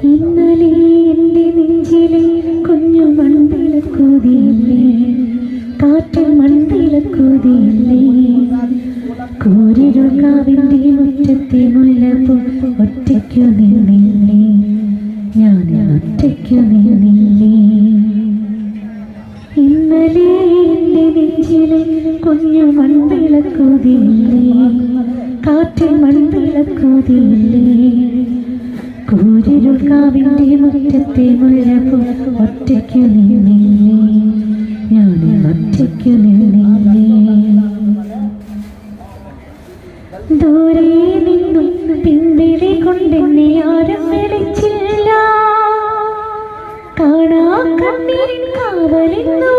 ഇന്നലെ എൻ്റെ നെഞ്ചിലെ കുഞ്ഞു മൺവിളക്കോതിയില്ലേ, കാറ്റിൽ മൺവിളക്കോതിയില്ലേ, കൂരിരുൾ കാവിൻ്റെ മുറ്റത്തെ മുല്ലപ്പൂ ഒറ്റയ്ക്കു നിന്നില്ലേ, ഞാൻ ഒറ്റയ്ക്കു നിന്നില്ലേ. ഇന്നലെ എൻ്റെ നെഞ്ചിലെ കുഞ്ഞു മൺവിളക്കോതിയില്ലേ, കാറ്റിൽ മൺവിളക്കോതിയില്ലേ, കൂരിരുൾ കാവിൻ്റെ മുറ്റത്തെ മുല്ലപ്പൂ ഒറ്റയ്ക്കു നിന്നില്ലേ, ഞാൻ ഒറ്റയ്ക്കു നിന്നില്ലേ. ദൂരെ നിന്നും പിൻവിളി കൊണ്ടെന്നെ ആരും വിളിച്ചില്ല, കാണാ കണ്ണീരിൻ കാവലിന്നു